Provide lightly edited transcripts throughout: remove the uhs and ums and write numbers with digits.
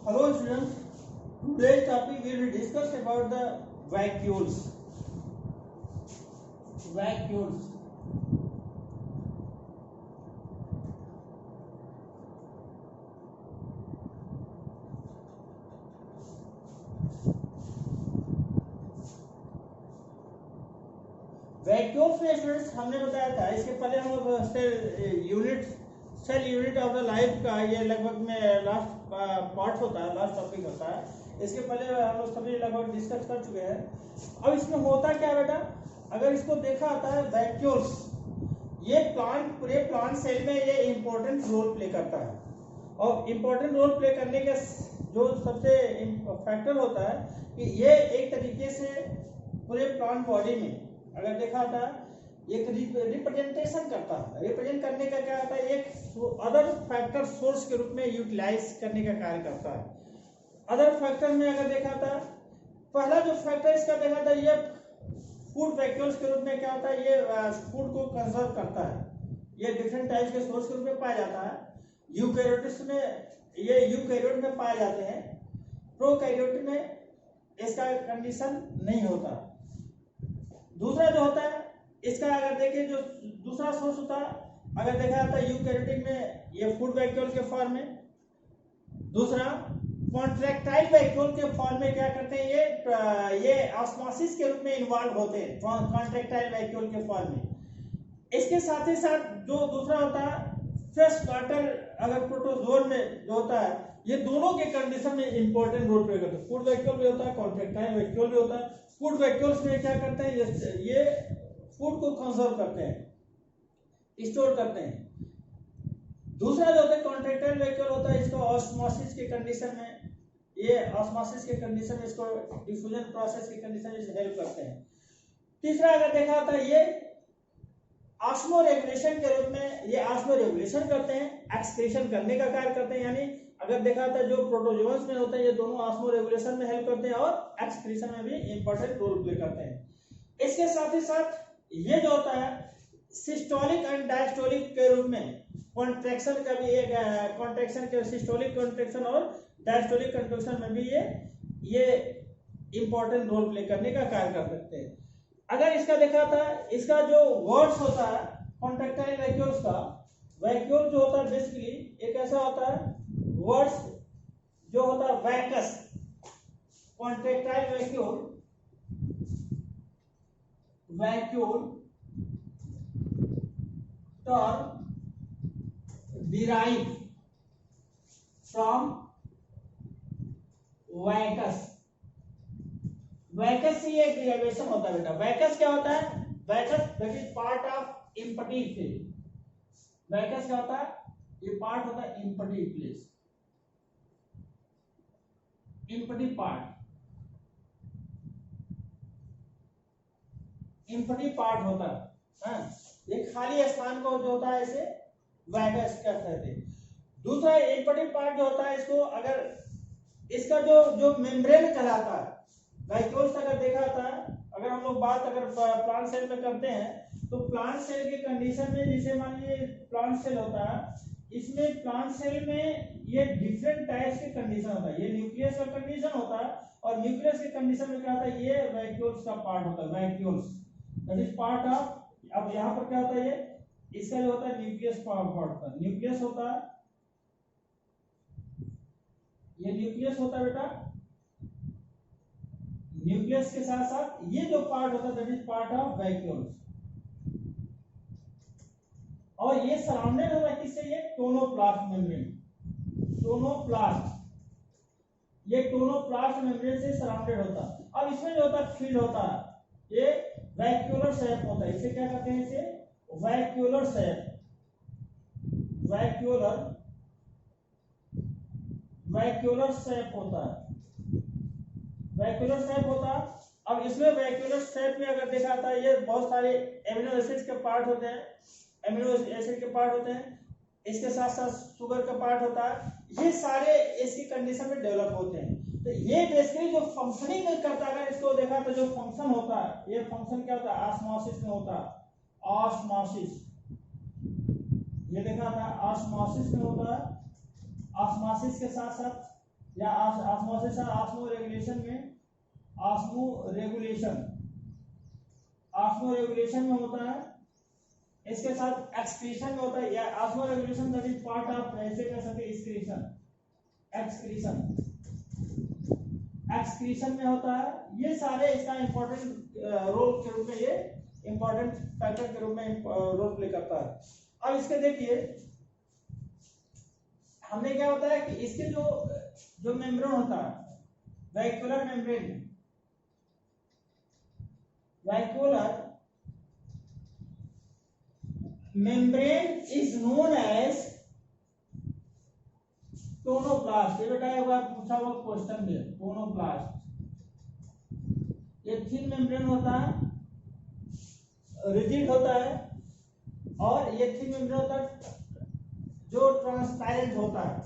Hello students, today's topic will be discussed about the vacuoles. Vacuoles. Vacuoles में students हमने बताया था, इसके पहले हम लोग unit cell unit of the life का ये लगभग में लास्ट पार्ट होता है, लास्ट टॉपिक होता है। इसके पहले हम लोग सभी लगभग डिस्कस कर चुके हैं। अब इसमें होता क्या बेटा, अगर इसको देखा आता है वैक्यूल्स, ये पूरे प्लांट सेल में ये इंपॉर्टेंट रोल प्ले करता है। और इम्पोर्टेंट रोल प्ले करने के जो सबसे फैक्टर होता है कि ये एक तरीके से पूरे प्लांट बॉडी में अगर देखा था एक रिप्रेजेंटेशन करता है। रिप्रेजेंट करने का क्या होता है, एक अदर फैक्टर सोर्स के रूप में यूटिलाइज करने का कार्य करता है। अदर फैक्टर में अगर देखा था, पहला जो फैक्टर इसका देखा था, ये फूड वैक्यूल्स के रूप में क्या होता है, ये फूड को कंजर्व करता है। ये डिफरेंट टाइप्स के सोर्स के रूप में पाया जाता है। यूकैरियोट्स में ये यूकैरियोट में पाए जाते हैं, प्रोकैरियोट में इसका कंडीशन नहीं होता। दूसरा जो होता है इसका अगर देखें, जो दूसरा सोर्स होता है अगर देखा जाता है यूकैरियोटिक में ये फूड वैक्यूल के फॉर्म में, दूसरा कॉन्ट्रैक्टाइल वैक्यूल के फॉर्म में क्या करते हैं, ये ऑस्मोसिस के रूप में इन्वॉल्व होते हैं कॉन्ट्रैक्टाइल वैक्यूल के फॉर्म में। इसके साथ ही साथ जो दूसरा होता है फ्रेश वाटर, अगर प्रोटोजोन में जो होता है, ये दोनों के कंडीशन में इंपॉर्टेंट रोल प्ले करते हैं। फूड वैक्यूल भी होता है, कॉन्ट्रैक्टाइल वैक्यूल भी होता है। फूड वैक्यूल्स में क्या करते हैं, ये फूड को कंजर्व करते हैं, स्टोर करते हैं। दूसरा जो होता है कॉन्ट्रैक्टाइल वैक्यूल होता है, इसको ऑस्मोसिस के कंडीशन में, ये ऑस्मोसिस के कंडीशन में, इसको डिफ्यूजन प्रोसेस के कंडीशन में हेल्प करते हैं। तीसरा अगर देखा होता है, ये ऑस्मो रेगुलेशन के रूप में ये ऑस्मो रेगुलेशन करते हैं, एक्सक्रीशन करने का कार्य करते हैं। यानी अगर देखा था जो प्रोटोजोन्स में होते हैं, ये दोनों ऑस्मो रेगुलेशन में हेल्प करते हैं और एक्सक्रीशन में भी इंपॉर्टेंट रोल प्ले करते हैं। इसके साथ ही साथ ये जो होता है सिस्टोलिक एंड डायस्टोलिक के रूप में कॉन्ट्रैक्शन का भी एक कॉन्ट्रैक्शन के सिस्टोलिक कॉन्ट्रैक्शन और डायस्टोलिक कॉन्ट्रैक्शन में भी ये इंपॉर्टेंट रोल प्ले करने का कार्य कर सकते हैं। अगर इसका देखा था, इसका जो वर्ड्स होता है कॉन्ट्रैक्टाइल वैक्यूल्स का, वैक्यूल जो होता है बेसिकली एक ऐसा होता है वर्ड्स जो होता है vacuus, contractile vacuole term derived from vacuus. Vacuus से एक डेरिवेशन होता है बेटा। वैकस क्या होता है, vacuus that is part of empty film. Vacuus क्या होता है, ये पार्ट होता है empty place, empty part, empty part होता है। ये खाली स्थान को जो होता है इसे वैकस कहते हैं। दूसरा इम्पटीव पार्ट जो होता है, इसको अगर इसका जो मेम्ब्रेन कहलाता है, वैक्यूल्स अगर देखा था, अगर हम लोग बात अगर प्लांट सेल में करते हैं तो प्लांट सेल के कंडीशन में, जैसे मान लीजिए प्लांट सेल होता है, इसमें प्लांट सेल में ये डिफरेंट टाइप्स के कंडीशन होता है। ये न्यूक्लियस का कंडीशन होता है और न्यूक्लियस के कंडीशन में क्या होता है, ये वैक्यूल्स का पार्ट होता है। Vacuoles that is part of, अब यहाँ पर क्या होता है, ये इसका जो होता है न्यूक्लियस पार्ट होता है, न्यूक्लियस होता है, ये न्यूक्लियस होता है बेटा। न्यूक्लियस के साथ साथ ये जो पार्ट होता है that is part of vacuoles. और ये सराउंडेड होता है किससे, ये टोनोप्लास्ट मेम्ब्रेन, टोनोप्लास्ट, ये टोनोप्लास्ट मेम्ब्रेन से सराउंडेड होता है। अब इसमें जो होता है फील्ड होता है, ये वैक्यूलर शेप होता है। इसे क्या कहते हैं, इसे वैक्यूलर शेप, वैक्यूलर शेप होता है, वैक्यूलर शेप होता है। अब इसमें वैक्यूलर शेप में अगर देखा था, ये बहुत सारे एमिनो एसिड्स के पार्ट होते हैं, एमिनो एसिड के पार्ट होते हैं, इसके साथ साथ शुगर का पार्ट होता है। ये सारे इसकी कंडीशन में डेवलप होते हैं। तो ये बेसिकली जो फंक्शनिंग करता है, अगर इसको देखा तो जो फंक्शन होता है, ये फंक्शन क्या होता है, ऑस्मोसिस में होता है। ऑस्मोसिस, ये देखा था ऑस्मोसिस में होता है। ऑस्मोसिस के साथ साथ या ऑस्मोसिस ऑस्मो रेगुलेशन में, ऑस्मो रेगुलेशन में होता है। इसके साथ एक्सक्रीशन में होता है, या osmo regulation that is part of, ऐसे कह सकते हैं एक्सक्रीशन में होता है। ये सारे इसका इंपॉर्टेंट रोल के रूप में, ये इंपॉर्टेंट फैक्टर के रूप में रोल प्ले करता है। अब इसके देखिए हमने क्या होता है कि इसके जो मेम्ब्रेन होता है, vacuolar membrane is known as tonoplast. ये बेटा एक बार पूछा हुआ क्वेश्चन में, टोनोप्लास्ट। ये थिन मेम्ब्रेन होता है, रिजिड होता है, और ये थिन मेम्ब्रेन होता है जो ट्रांसपेरेंट होता है,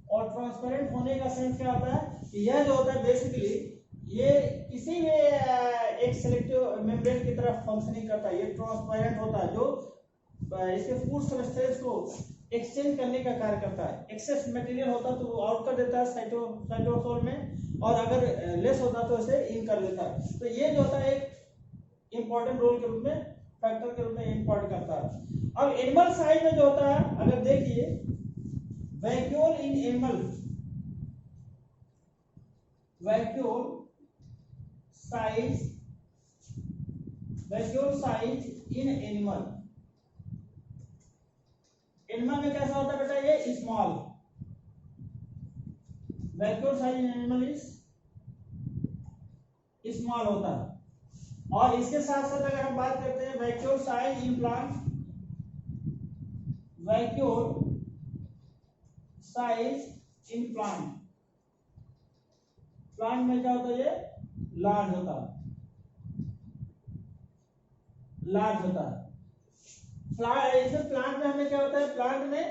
और ट्रांसपेरेंट होने का सेंस क्या होता है कि यह जो होता है बेसिकली ये किसी भी एक सिलेक्टिव मेम्ब्रेन की तरह फंक्शनिंग करता है। ये ट्रांसपेरेंट होता है जो इसके फूड सब्सटेंस को एक्सचेंज करने का कार्य करता है। एक्सेस मटेरियल होता तो वो आउट कर देता है साइटोसोल में, और अगर लेस होता तो इसे इन कर लेता है। तो ये जो होता है एक इंपॉर्टेंट रोल के रूप में, फैक्टर के रूप में इंपॉर्ट करता है। अब एनिमल साइड में जो होता है, अगर देखिए वैक्यूल साइज इन एनिमल में कैसा होता है बेटा, ये small. Vacuole size in animal is small होता है। और इसके साथ साथ अगर हम बात करते हैं vacuole size in plant, plant में क्या होता है, ये लार्ज होता है। इसमें प्लांट में हमें क्या होता है, प्लांट में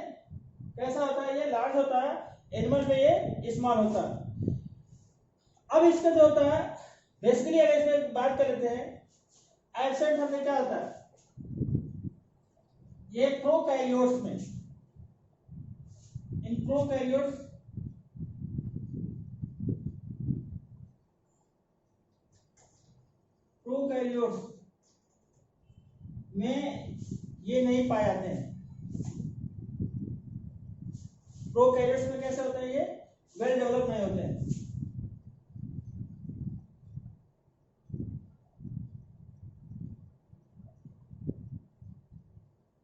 कैसा होता है, ये लार्ज होता है, एनिमल में ये स्मॉल होता है। अब इसका जो होता है बेसिकली, अगर इसमें बात कर लेते हैं एब्सेंट हमें क्या होता है, ये प्रोकैरियोट्स में, इन प्रोकैरियोट्स में ये नहीं पाए जाते हैं। प्रोकैरियोट्स में कैसे होते हैं, ये वेल डेवलप नहीं होते हैं।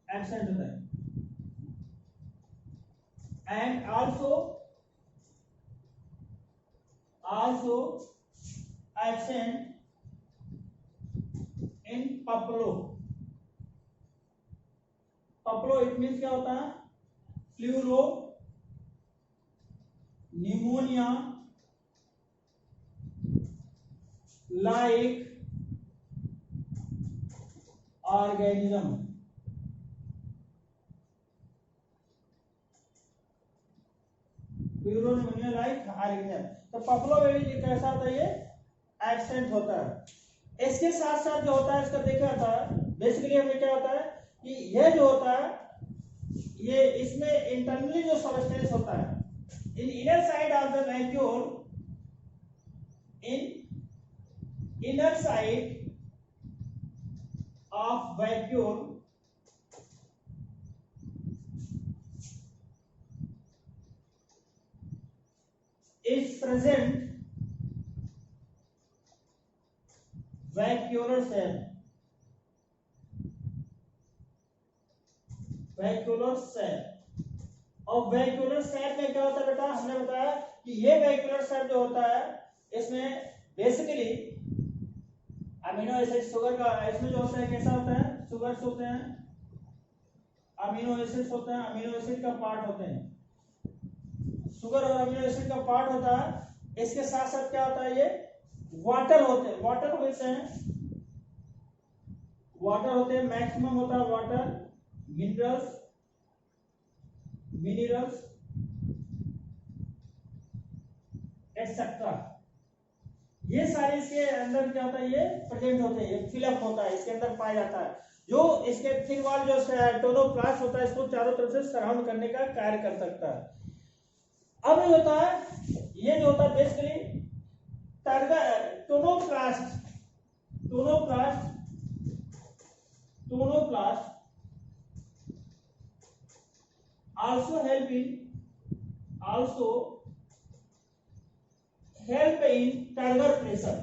एब्सेंट होता है। And also absent in PPLO it means क्या होता है, pleuro pneumonia like organism. Pleuropneumonia like organism. तो पप्लोवेरी कैसा होता है, ये एब्सेंट होता है। इसके साथ साथ जो होता है, इसका देखा था बेसिकली हमें क्या होता है कि यह जो होता है, ये इसमें इंटरनली जो सबस्टेंस होता है, इन inner side of the vacuole, in inner side of vacuole is present vacuolar cell, और वैक्यूलर सेल में क्या होता है बेटा, हमने बताया कि ये वैक्यूलर सेल जो होता है, इसमें बेसिकली अमीनो एसिड शुगर का, इसमें जो होता है कैसा होता है, शुगर्स होते हैं, अमीनो एसिड्स होते हैं, अमीनो एसिड का पार्ट होते हैं, शुगर और अमीनो एसिड का पार्ट होता है। इसके साथ साथ क्या होता है, ये वाटर होते हैं, वाटर होते हैं, मैक्सिमम होता है वाटर, मिनरल्स एक्सेट्रा, ये सारे इसके अंदर क्या होता है, ये प्रेजेंट होते हैं, ये फिलअप होता है, इसके अंदर पाया जाता है। जो इसके थिन वॉल जो टोनोप्लास्ट होता है, इसको चारों तरफ से सराउंड करने का कार्य कर सकता है। अब ये होता है, ये जो होता है basically tonoplast also help in turgor pressure,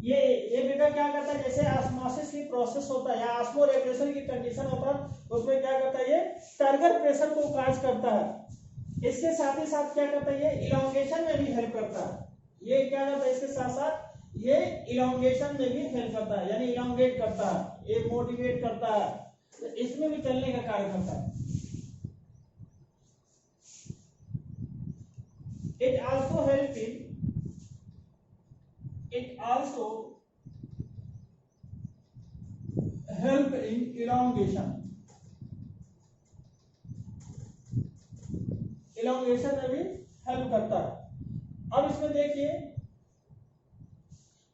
ये बेटा क्या करता है, जैसे ऑस्मोसिस की प्रोसेस होता है या ऑस्मो रेगुलेशन की कंडीशन होता है, उसमें क्या करता है, ये टर्गर प्रेशर को काज करता है। इसके साथ ही साथ क्या करता है, ये इलोंगेशन में भी हेल्प करता है। ये क्या करता है, इसके साथ साथ ये इलोंगेशन में भी हेल्प करता है, यानी इलोंगेट करता है, ये मोटिवेट करता है, तो इसमें भी चलने का कार्य करता है। It also help in elongation में भी हेल्प करता है। अब इसमें देखिए,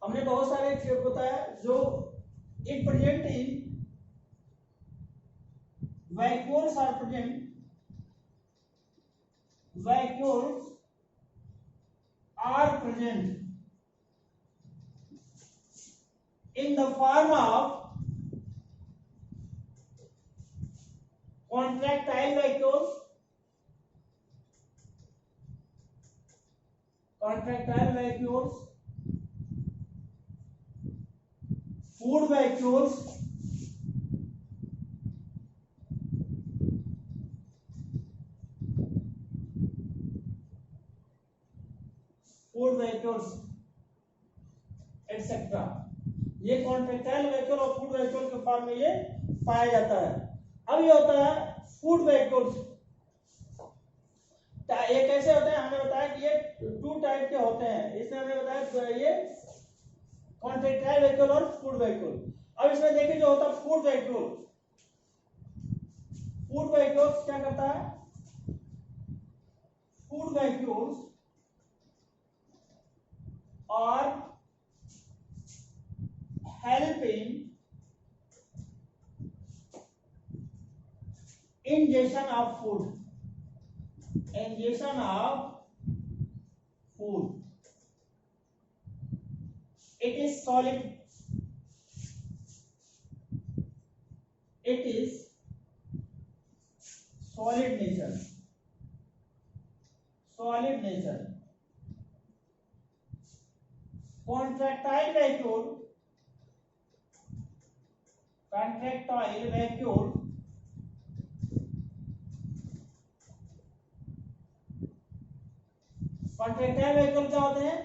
हमने बहुत सारे बताया जो it present in vacuoles are present in the form of contractile vacuoles, food vacuoles, etcetera. ये कॉन्ट्रैक्टाइल वैक्यूल और फूड वैक्यूल के फॉर्म में ये पाया जाता है। अब ये होता है फूड वैक्यूल्स। ये कैसे होते हैं, हमने बताया कि ये 2 टाइप के होते हैं। इसमें हमने बताया ये कॉन्ट्रैक्टाइल वैक्यूल और फूड वैक्यूल। अब इसमें देखिए जो होता है फूड वैक्यूल्स क्या करता है, फूड वैक्यूल्स और helping ingestion of food. It is solid nature. Contractile vacuole क्या होते हैं,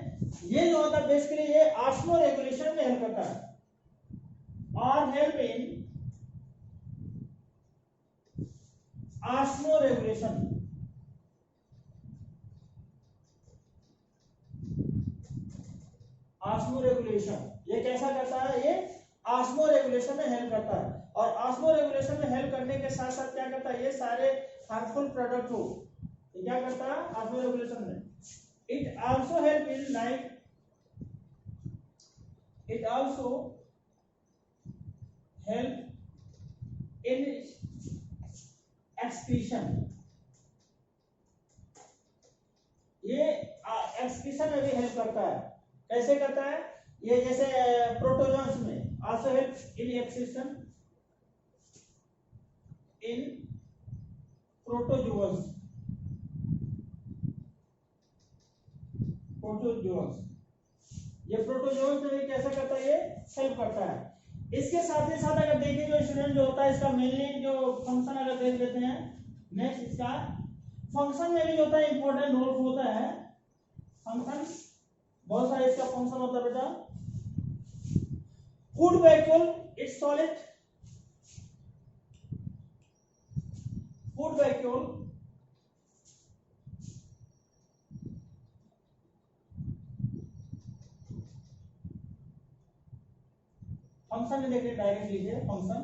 ये जो होता है बेसिकली ये ऑस्मो रेगुलेशन में हेल्प करता है और हेल्प इन ऑस्मो रेगुलेशन। ये कैसा करता है, ये ऑस्मो रेगुलेशन में हेल्प करता है। और ऑस्मो रेगुलेशन में हेल्प करने के साथ साथ क्या करता है, ये सारे हार्मफुल प्रोडक्ट को ये क्या करता है ऑस्मो रेगुलेशन में। It also help in excretion। ये एक्सक्रीशन में भी हेल्प करता है। कैसे करता है, ये जैसे प्रोटोजोन्स में also help in excretion in protozoans. ये प्रोटोजोन्स में भी कैसा करता है, ये हेल्प करता है। इसके साथ ही साथ अगर देखिए जो स्टूडेंट जो होता है इसका मेनली जो फंक्शन अगर देख लेते हैं, नेक्स्ट इसका फंक्शन में भी जो होता है इंपॉर्टेंट रोल होता है। फंक्शन बहुत सारे इसका फंक्शन होता है बेटा। Food vacuole it's solid, food vacuole function में देखिए डायरेक्ट लीजिए फंक्शन।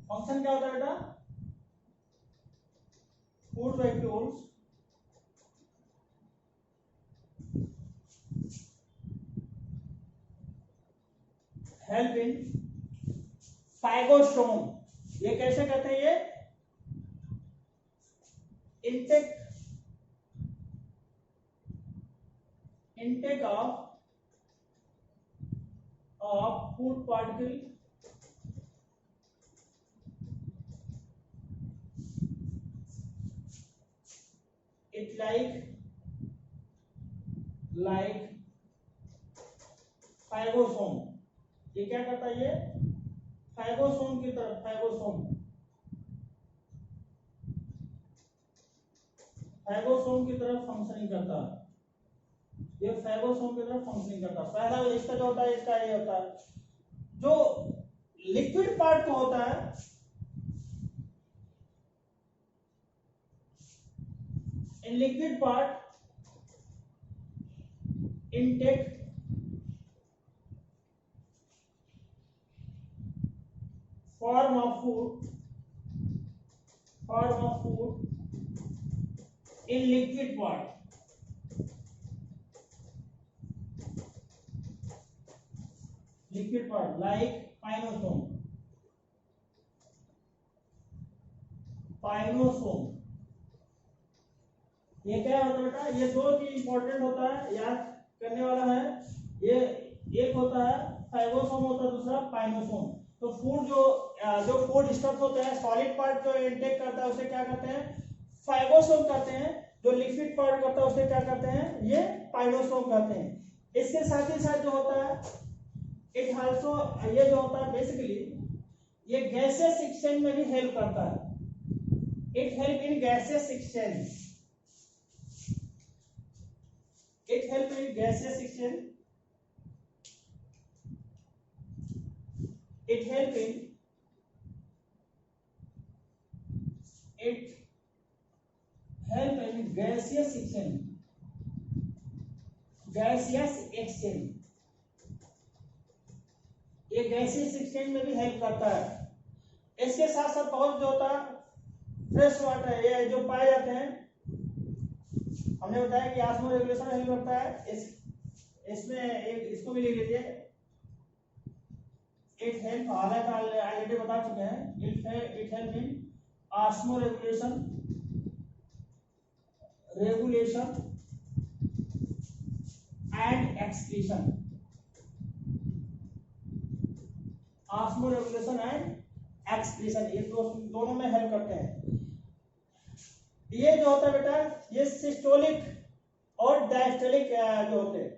फंक्शन क्या होता है बेटा, food vacuoles help in phagosome. ये कैसे कहते हैं? ये intake of food particle it like phagosome. ये क्या करता है? ये phagosome की तरफ phagosome की तरफ फंक्शनिंग करता है। ये phagosome की तरफ फंक्शनिंग करता है। पहला इसका जो होता है, इसका ये होता है जो लिक्विड पार्ट को होता है, in liquid part intake form of food in liquid part like pinosome. ये क्या होता है बेटा? ये दो चीज इंपॉर्टेंट होता है, याद करने वाला है। ये एक होता है फाइगोसोम, होता है दूसरा पाइनोसोम। तो फूड जो फूड स्टफ होते हैं, सॉलिड पार्ट जो इनटेक करता है उसे क्या कहते हैं? फाइगोसोम कहते हैं। जो लिक्विड पार्ट करता है उसे क्या कहते हैं? ये पाइनोसोम कहते हैं। इसके साथ ही साथ जो होता है इट आल्सो, ये जो होता है बेसिकली ये गैसेस एक्सचेंज में भी हेल्प करता है। It help in gases exchange, it help in gaseous exchange, it help in gaseous exchange, ये गैसियस एक्सचेंज में भी हेल्प करता है। इसके साथ साथ बहुत जो होता है फ्रेश वाटर, ये जो पाए जाते हैं, हमने बताया कि ऑस्मो रेगुलेशन हेल्प करता है। इसमें एक इसको भी लिख लीजिए, इट हेल्प, हालांकि ऑलरेडी बता चुके हैं, it help in osmo regulation and excretion. Osmo regulation and excretion, ये दोनों में हेल्प करते हैं। ये जो होता है बेटा, ये सिस्टोलिक और डायस्टोलिक जो होते हैं,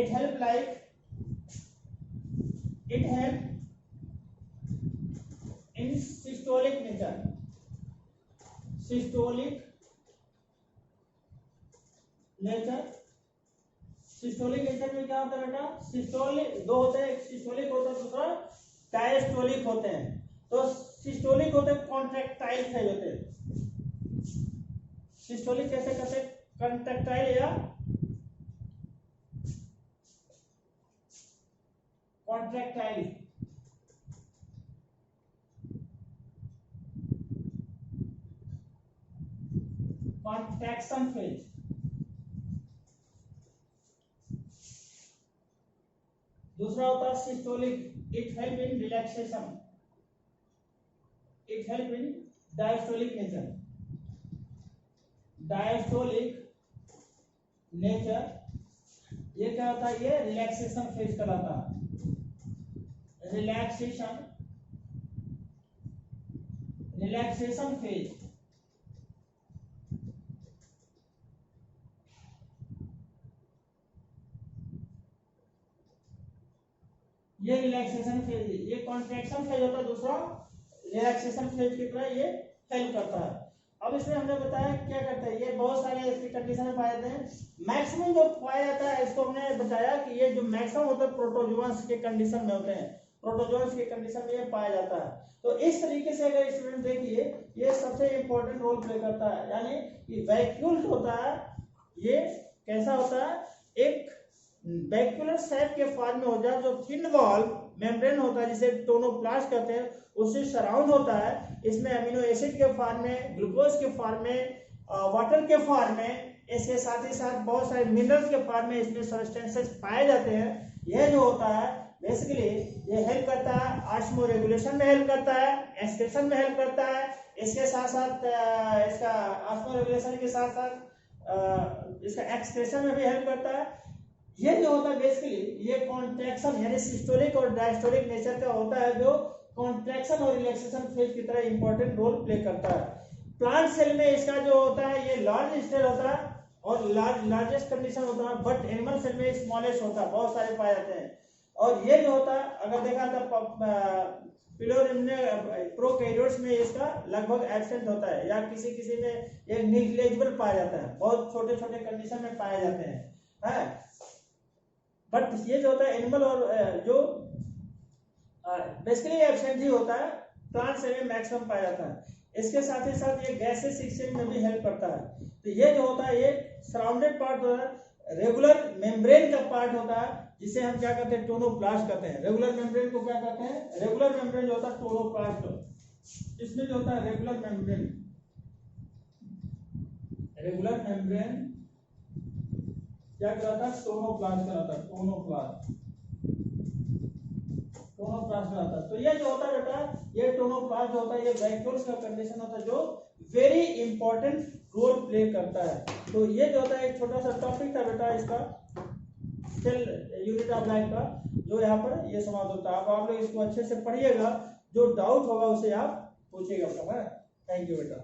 it help in systolic nature. Systolic nature में क्या होता है बेटा? सिस्टोलिक दो होते हैं, एक सिस्टोलिक होता है, दूसरा डायस्टोलिक होते हैं। तो सिस्टोलिक होते हैं कॉन्ट्रैक्टाइल फेज होते हैं। सिस्टोलिक कैसे कहते हैं? कॉन्ट्रैक्टाइल या कॉन्ट्रैक्टाइल। Contraction phase. दूसरा होता है systolic, it help in relaxation. It help in diastolic nature. Diastolic nature ये क्या होता है? ये रिलैक्सेशन फेज कहलाता है। Relaxation phase. ये रिलैक्सेशन फेज, ये कॉन्ट्रैक्शन फेज होता है, दूसरा रिलैक्सेशन फेज की तरह ये हेल्प करता है। अब इसमें हमने बताया क्या करता है, ये बहुत सारे इसकी कंडीशन में पाए जाते हैं। मैक्सिमम जो पाया जाता है, इसको हमने बताया कि ये जो मैक्सिमम होता है प्रोटोजोअन्स के कंडीशन में होते हैं, प्रोटोजोअन्स के कंडीशन में ये पाया जाता है। तो इस तरीके से अगर स्टूडेंट देखिए, ये सबसे इंपॉर्टेंट रोल प्ले करता है। यानी कि वैक्यूल होता है, ये कैसा होता है? एक वैक्यूलर शेप के फॉर्म में हो जाए, जो थिन वॉल मेम्ब्रेन होता है जिसे टोनोप्लास्ट कहते हैं, उससे सराउंड होता है। इसमें अमीनो एसिड के फॉर्म में, ग्लूकोज के फॉर्म में, वाटर के फॉर्म में, इसके साथ ही साथ बहुत सारे मिनरल्स के फॉर्म में इसमें सब्सटेंसेस पाए जाते हैं। यह जो होता है बेसिकली ये हेल्प करता है ऑस्मो रेगुलेशन में, हेल्प करता है एक्सक्रीशन में, हेल्प करता है। इसके साथ साथ इसका ऑस्मो रेगुलेशन के साथ साथ इसका एक्सक्रीशन में भी हेल्प करता है। ये जो होता है बेसिकली ये कॉन्ट्रैक्शन यानी सिस्टोलिक और डायस्टोलिक नेचर का होता है, जो कॉन्ट्रैक्शन और रिलैक्सेशन फेज की तरह इंपॉर्टेंट रोल प्ले करता है। प्लांट सेल में इसका जो होता है ये लार्ज स्केल होता है और लार्जेस्ट कंडीशन होता है, बट एनिमल सेल में स्मॉलेस्ट होता है, बहुत सारे पाए जाते हैं। और ये जो होता है अगर देखा था प्रोकैरियोट्स में इसका लगभग एब्सेंट होता है, या किसी किसी में ये निग्लेजिबल पाया जाता है, बहुत छोटे छोटे कंडीशन में पाए जाते हैं। बट ये जो होता है एनिमल और जो बेसिकली एब्सेंट ही होता है, प्लांट सेल में मैक्सिमम पाया जाता है। इसके साथ ही साथ ये गैसेस एक्सचेंज में भी हेल्प करता है। तो ये जो होता है ये सराउंडेड पार्ट होता है, रेगुलर मेम्ब्रेन का पार्ट होता है, जिसे हम क्या कहते हैं टोनोप्लास्ट कहते हैं। रेगुलर मेम्ब्रेन को क्या कहते हैं, रेगुलर मेम्ब्रेन जो होता है टोनोप्लास्ट। इसमें जो होता है रेगुलर मेम्ब्रेन क्या कहलाता है, टोनोप्लास्ट कहलाता है, टोनोप्लास्ट कहलाता है। तो ये जो होता है बेटा, ये टोनोप्लास्ट जो होता है ये वैक्यूल्स का कंडीशन होता है जो वेरी इंपॉर्टेंट रोल प्ले करता है। तो ये जो होता है एक छोटा सा टॉपिक था बेटा इसका सेल यूनिट ऑफ लाइफ का, जो यहाँ पर ये समाप्त होता है। अब आप लोग इसको अच्छे से पढ़िएगा, जो डाउट होगा उसे आप पूछिएगा। थैंक यू बेटा।